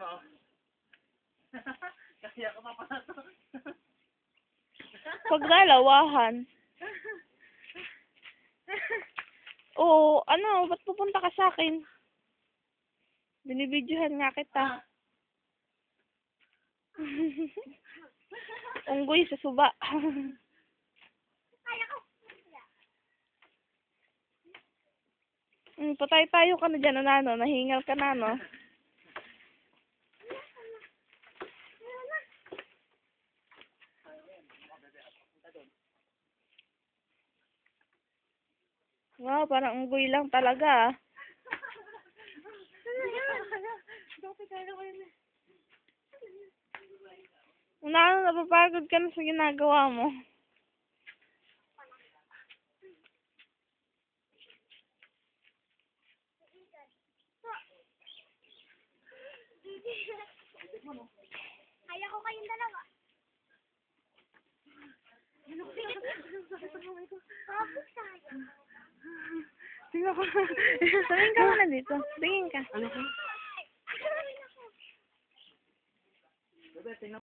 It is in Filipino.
mo. Kaya ka pa pala to. Paglalawahan. Oo, ano, ba't pupunta ka sa akin? Binibidyohan nga kita. Unggoy sa suba. Patay tayo ka na dyan, ano, nahingal ka na, no? Wow, parang unggoy lang talaga, ah. Napapagod ka na sa ginagawa mo. Kaya ko kayong dalawa. Tingnan ko. Tingin ka muna dito. Tingin ka. Ano ko? Bebe, tingnan